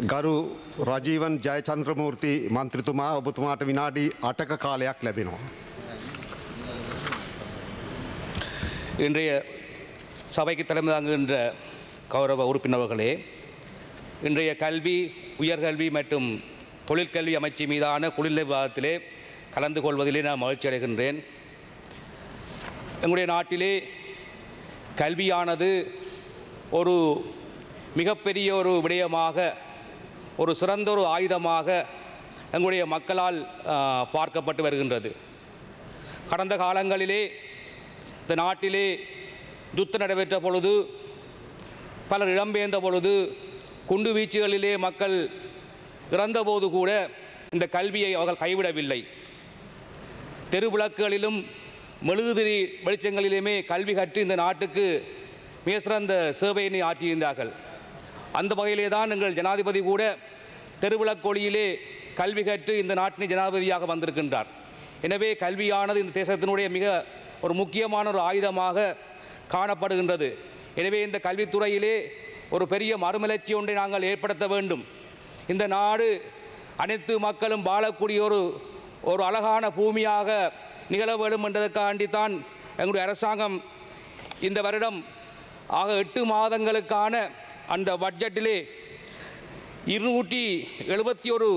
ගරු රජීවන් ජයචන්ද්‍රමූර්ති මන්ත්‍රතුමා ඔබතුමාට විනාඩි 8ක කාලයක් ලැබෙනවා. இன்றைய சபைக்கு தலைமை தாங்குகின்ற கௌரவ உறுப்பினர்களே, இன்றைய கல்வி, உயர்கல்வி மற்றும் தொழிற்கல்வி அமைச்சு மீதான குடிநீர் விவாதத்திலே கலந்து கொள்வதிலே நான் மகிழ்ச்சி அடைகின்றேன். எங்களுடைய நாட்டிலே கல்வியானது ஒரு மிகப்பெரிய ஒரு விடயமாக, ஒரு சிறந்த ஒரு ஆயுதமாக எங்களுடைய மக்களால் பார்க்கப்பட்டு வருகின்றது. கடந்த காலங்களிலே இந்த நாட்டிலே யுத்தம் நடைபெற்ற பொழுது, பலர் இடம்பெயர்ந்த பொழுது, குண்டு வீச்சுகளிலே மக்கள் இறந்தபோது கூட இந்த கல்வியை அவர்கள் கைவிடவில்லை. தெருவிளக்குகளிலும் மெழுகுதிரி வெளிச்சங்களிலுமே கல்வி கற்று இந்த நாட்டுக்கு மிக சிறந்த சேவையினை ஆற்றியிருந்தார்கள். அந்த வகையிலே தான் எங்கள் ஜனாதிபதி கூட தெருவிளக்கொளியிலே கல்வி கற்று இந்த நாட்டின் ஜனாதிபதியாக வந்திருக்கின்றார். எனவே கல்வியானது இந்த தேசத்தினுடைய மிக ஒரு முக்கியமான ஒரு ஆயுதமாக காணப்படுகின்றது. எனவே இந்த கல்வித்துறையிலே ஒரு பெரிய மறுமலர்ச்சி ஒன்றை நாங்கள் ஏற்படுத்த வேண்டும். இந்த நாடு அனைத்து மக்களும் வாழக்கூடிய ஒரு அழகான பூமியாக நிகழ வேண்டும் என்றதற்காண்டித்தான் எங்களுடைய அரசாங்கம் இந்த வருடம் 8 மாதங்களுக்கான அந்த பட்ஜெட்டிலே 271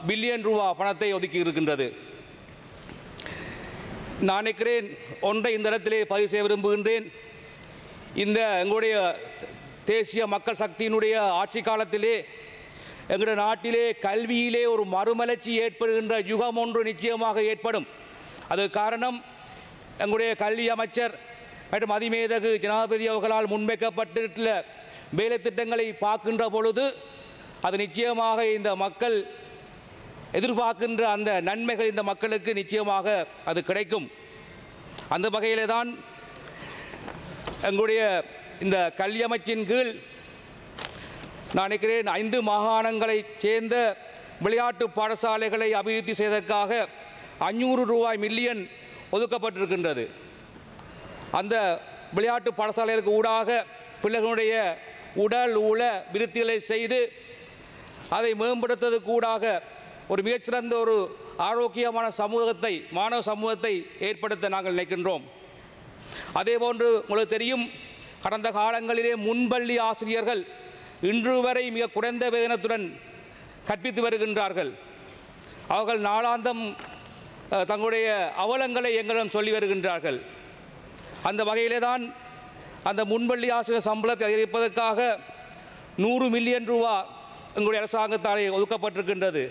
பில்லியன் ரூபா பணத்தை ஒதுக்கி இருக்கின்றது. நான் நினைக்கிறேன், ஒன்றை இந்த இடத்திலே பதிவு செய்ய விரும்புகின்றேன். இந்த எங்களுடைய தேசிய மக்கள் சக்தியினுடைய ஆட்சி காலத்திலே எங்களுடைய நாட்டிலே கல்வியிலே ஒரு மறுமலர்ச்சி ஏற்படுகின்ற யுகம் ஒன்று நிச்சயமாக ஏற்படும். அது காரணம், எங்களுடைய கல்வி அமைச்சர் மற்றும் அதிமேதகு ஜனாதிபதி அவர்களால் முன்வைக்கப்பட்டுள்ள வேலை திட்டங்களை பார்க்கின்ற பொழுது அது நிச்சயமாக இந்த மக்கள் எதிர்பார்க்கின்ற அந்த நன்மைகள் இந்த மக்களுக்கு நிச்சயமாக அது கிடைக்கும். அந்த வகையிலே தான் எங்களுடைய இந்த கல்வி அமைச்சின் கீழ் நான் நினைக்கிறேன் 5 மாகாணங்களைச் சேர்ந்த விளையாட்டு பாடசாலைகளை அபிவிருத்தி செய்வதற்காக 500 மில்லியன் ஒதுக்கப்பட்டிருக்கின்றது. அந்த விளையாட்டு பாடசாலைகளுக்கு ஊடாக பிள்ளைகளுடைய உடல் உள விருத்திகளை செய்து அதை மேம்படுத்துவதற்கு ஊடாக ஒரு மிகச்சிறந்த ஒரு ஆரோக்கியமான சமூகத்தை, மாணவ சமூகத்தை ஏற்படுத்த நாங்கள் நினைக்கின்றோம். அதேபோன்று உங்களுக்கு தெரியும், கடந்த காலங்களிலே முன்பள்ளி ஆசிரியர்கள் இன்று வரை மிக குறைந்த வேதனத்துடன் கற்பித்து வருகின்றார்கள். அவர்கள் நாளாந்தம் தங்களுடைய அவலங்களை எங்களிடம் சொல்லி வருகின்றார்கள். அந்த வகையிலே தான் அந்த முன்பள்ளி ஆசிரியர் சம்பளத்தை அதிகரிப்பதற்காக 100 மில்லியன் ரூபா எங்களுடைய அரசாங்கத்தாலே ஒதுக்கப்பட்டிருக்கின்றது.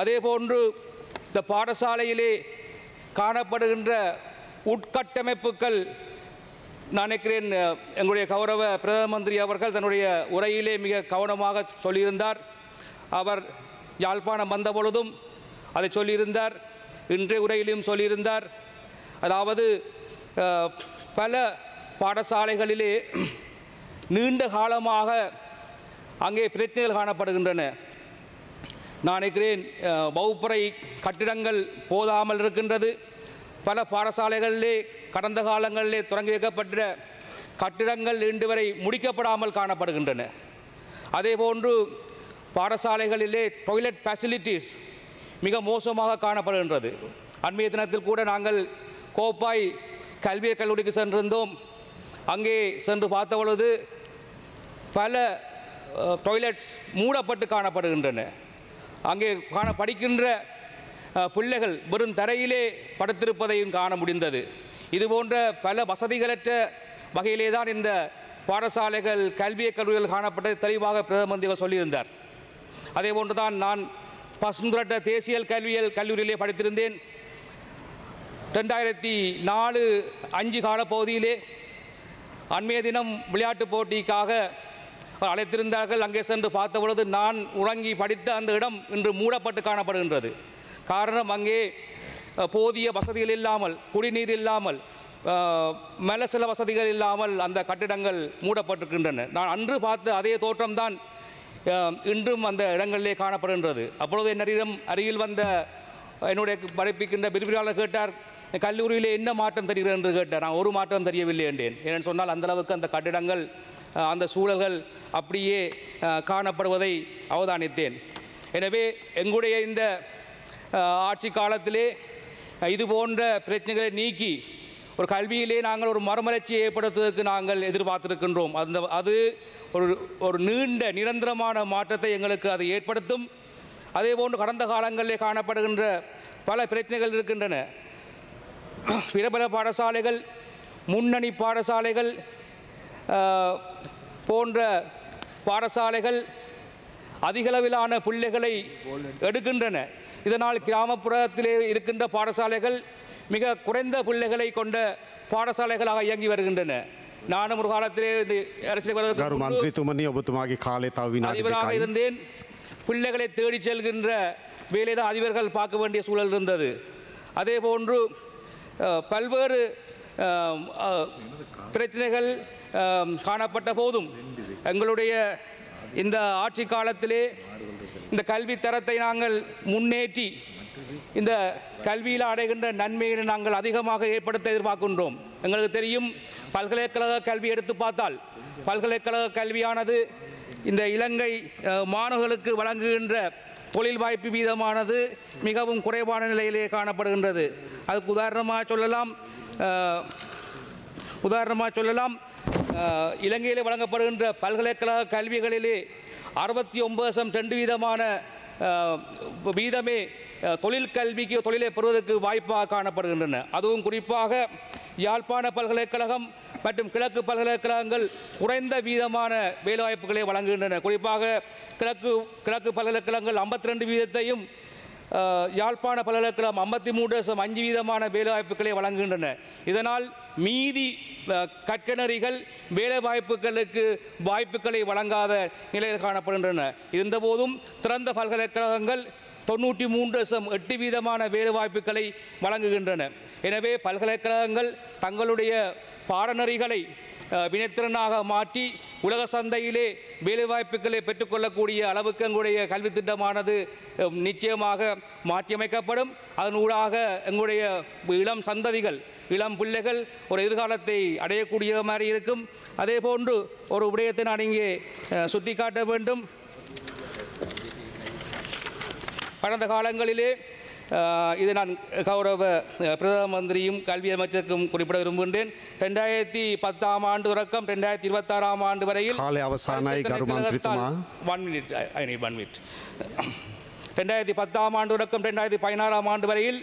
அதேபோன்று இந்த பாடசாலையிலே காணப்படுகின்ற உட்கட்டமைப்புகள், நான் நினைக்கிறேன் எங்களுடைய கௌரவ பிரதம மந்திரி அவர்கள் தன்னுடைய உரையிலே மிக கவனமாக சொல்லியிருந்தார். அவர் யாழ்ப்பாணம் வந்த பொழுதும் அதை சொல்லியிருந்தார், இன்றைய உரையிலும் சொல்லியிருந்தார். அதாவது பல பாடசாலைகளிலே நீண்ட காலமாக அங்கே பிரச்சனைகள் காணப்படுகின்றன. நான் நினைக்கிறேன் வகுப்பறை கட்டிடங்கள் போதாமல் இருக்கின்றது. பல பாடசாலைகளிலே கடந்த காலங்களிலே தொடங்கி வைக்கப்பட்ட கட்டிடங்கள் இன்று வரை முடிக்கப்படாமல் காணப்படுகின்றன. அதேபோன்று பாடசாலைகளிலே டாய்லெட் ஃபெசிலிட்டிஸ் மிக மோசமாக காணப்படுகின்றது. அண்மைய தினத்தில் கூட நாங்கள் கோப்பாய் கல்வியற் கல்லூரிக்கு சென்றிருந்தோம். அங்கே சென்று பார்த்த பொழுது பல டாய்லெட்ஸ் மூடப்பட்டு காணப்படுகின்றன. அங்கே படிக்கின்ற பிள்ளைகள் வெறும் தரையிலே படுத்திருப்பதையும் காண முடிந்தது. இதுபோன்ற பல வசதிகளற்ற வகையிலே தான் இந்த பாடசாலைகள், கல்வியற் கல்லூரிகள் காணப்பட்ட தெளிவாக பிரதம மந்திரி சொல்லியிருந்தார். அதே போன்று தான் நான் பசுந்துரட்ட தேசிய கல்லூரியிலே படித்திருந்தேன். 2004-5 காலப்பகுதியிலே அண்மைய தினம் விளையாட்டுப் போட்டிக்காக அழைத்திருந்தார்கள். அங்கே சென்று பார்த்த பொழுது நான் உறங்கி படித்த அந்த இடம் இன்று மூடப்பட்டு காணப்படுகின்றது. காரணம், அங்கே போதிய வசதிகள் இல்லாமல், குடிநீர் இல்லாமல், மலசல வசதிகள் இல்லாமல் அந்த கட்டிடங்கள் மூடப்பட்டிருக்கின்றன. நான் அன்று பார்த்த அதே தோற்றம்தான் இன்றும் அந்த இடங்களிலே காணப்படுகின்றது. அப்பொழுது என்னிடம் அருகில் வந்த என்னுடைய படிப்பிக்கின்ற விரிவுரையாளர் கேட்டார், கல்லூரியில் என்ன மாற்றம் தெரிகிறது என்று கேட்டார். நான் ஒரு மாற்றம் தெரியவில்லை என்றேன். ஏனென்று சொன்னால் அந்தளவுக்கு அந்த கட்டிடங்கள் அந்த சூழல்கள் அப்படியே காணப்படுவதை அவதானித்தேன். எனவே எங்களுடைய இந்த ஆட்சி காலத்திலே இது போன்ற பிரச்சனைகளை நீக்கி ஒரு கல்வியிலே நாங்கள் ஒரு மறுமலர்ச்சியை ஏற்படுத்துவதற்கு நாங்கள் எதிர்பார்த்திருக்கின்றோம். அது ஒரு நீண்ட நிரந்தரமான மாற்றத்தை எங்களுக்கு அது ஏற்படுத்தும். அதேபோன்று கடந்த காலங்களிலே காணப்படுகின்ற பல பிரச்சனைகள் இருக்கின்றன. பிரபல பாடசாலைகள், முன்னணி பாடசாலைகள் போன்ற பாடசாலைகள் அதிகளவிலான பிள்ளைகளை எடுக்கின்றன. இதனால் கிராமப்புறத்திலே இருக்கின்ற பாடசாலைகள் மிக குறைந்த பிள்ளைகளை கொண்ட பாடசாலைகளாக இயங்கி வருகின்றன. நானும் ஒரு காலத்திலே அதிபராக இருந்தேன். பிள்ளைகளை தேடி செல்கின்ற வேலைதான் அதிபர்கள் பார்க்க வேண்டிய சூழல் இருந்தது. அதே போன்று பல்வேறு பிரச்சனைகள் காணப்பட்ட போதும் எங்களுடைய இந்த ஆட்சி காலத்திலே இந்த கல்வி தரத்தை நாங்கள் முன்னேற்றி இந்த கல்வியில் அடைகின்ற நன்மையை நாங்கள் அதிகமாக ஏற்படுத்த எதிர்பார்க்கின்றோம். எங்களுக்கு தெரியும், பல்கலைக்கழக கல்வி எடுத்து பார்த்தால் பல்கலைக்கழக கல்வியானது இந்த இலங்கை மாணவர்களுக்கு வழங்குகின்ற தொழில் வாய்ப்பு வீதமானது மிகவும் குறைவான நிலையிலே காணப்படுகின்றது. அதுக்கு உதாரணமாக சொல்லலாம் இலங்கையில் வழங்கப்படுகின்ற பல்கலைக்கழக கல்விகளிலே 69% வீதமே தொழில் கல்விக்கு தொழிலை பெறுவதற்கு வாய்ப்பாக காணப்படுகின்றன. அதுவும் குறிப்பாக யாழ்ப்பாண பல்கலைக்கழகம் மற்றும் கிழக்கு பல்கலைக்கழகங்கள் குறைந்த வீதமான வேலைவாய்ப்புகளை வழங்குகின்றன. குறிப்பாக கிழக்கு பல்கலைக்கழகங்கள் 52 வீதத்தையும் யாழ்ப்பாண பல்கலைக்கழகம் 53.5 வீதமான வேலைவாய்ப்புகளை வழங்குகின்றன. இதனால் மீதி கற்கனரிகள் வேலைவாய்ப்புகளுக்கு வாய்ப்புகளை வழங்காத நிலையில் காணப்படுகின்றன. இருந்தபோதும் திறந்த பல்கலைக்கழகங்கள் 93.8 வீதமான வேலைவாய்ப்புகளை வழங்குகின்றன. எனவே பல்கலைக்கழகங்கள் தங்களுடைய பாடநெறிகளை வினைத்திறனாக மாற்றி உலக சந்தையிலே வேலைவாய்ப்புகளை பெற்றுக்கொள்ளக்கூடிய அளவுக்கு எங்களுடைய கல்வி திட்டமானது நிச்சயமாக மாற்றியமைக்கப்படும். அதனூடாக எங்களுடைய இளம் சந்ததிகள், இளம் பிள்ளைகள் ஒரு எதிர்காலத்தை அடையக்கூடிய மாதிரி இருக்கும். அதே போன்று ஒரு விடயத்தை நான் இங்கே சுட்டிக்காட்ட வேண்டும். கடந்த காலங்களிலே இதை நான் கௌரவ பிரதம மந்திரியும் கல்வி அமைச்சருக்கும் குறிப்பிட விரும்புகின்றேன். 2010 ஆண்டு தொடக்கம் 2026 ஆண்டு வரையில் 2010 ஆண்டு தொடக்கம் 2016 ஆண்டு வரையில்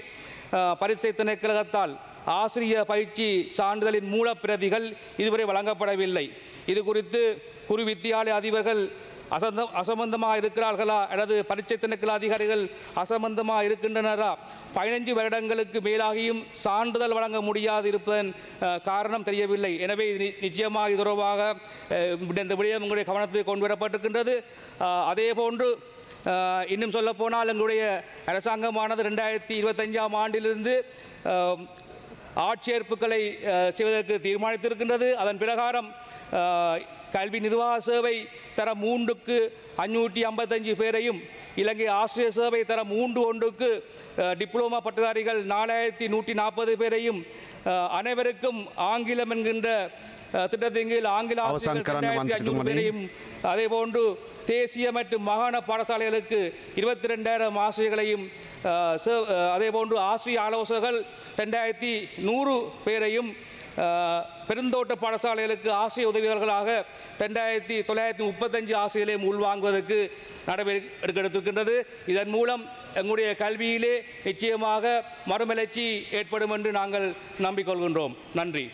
பரீட்சை திணைக்களத்தால் ஆசிரியர் பயிற்சி சான்றிதழின் மூலப்பிரதிகள் இதுவரை வழங்கப்படவில்லை. இது குறித்து குறு வித்தியாலய அதிபர்கள் அசம்பந்தமாக இருக்கிறார்களா அல்லது பரீட்சை திணைக்கள அதிகாரிகள் அசம்பந்தமாக இருக்கின்றனரா? 15 வருடங்களுக்கு மேலாகியும் சான்றிதழ் வழங்க முடியாது இருப்பதன் காரணம் தெரியவில்லை. எனவே நிச்சயமாக இது தொடர்பாக இந்த விடயம் உங்களுடைய கவனத்துக்கு கொண்டு வரப்பட்டிருக்கின்றது. அதே போன்று இன்னும் சொல்லப்போனால் எங்களுடைய அரசாங்கமானது 2025 ஆண்டிலிருந்து ஆட்சேர்ப்புகளை செய்வதற்கு தீர்மானித்திருக்கின்றது. அதன் பிரகாரம் கல்வி நிர்வாக சேவை தரம் 3க்கு 555 பேரையும், இலங்கை ஆசிரியர் சேவை தரம் 3.1க்கு டிப்ளோமா பட்டதாரிகள் 4140 பேரையும், அனைவருக்கும் ஆங்கிலம் என்கின்ற திட்டத்தின் கீழ் ஆங்கில ஆசிரியர்கள் 2500 பேரையும், அதேபோன்று தேசிய மற்றும் மாகாண பாடசாலைகளுக்கு 22,000 ஆசிரியர்களையும், அதேபோன்று ஆசிரிய ஆலோசகர்கள் 2100 பேரையும், பெருந்தோட்ட பாடசாலைகளுக்கு ஆசிரியர் உதவியாளர்களாக 2935 ஆசிரியர்களையும் உள்வாங்குவதற்கு நடவடிக்கை எடுத்திருக்கின்றது. இதன் மூலம் எங்களுடைய கல்வியிலே நிச்சயமாக மறுமலர்ச்சி ஏற்படும் என்று நாங்கள் நம்பிக்கொள்கின்றோம். நன்றி.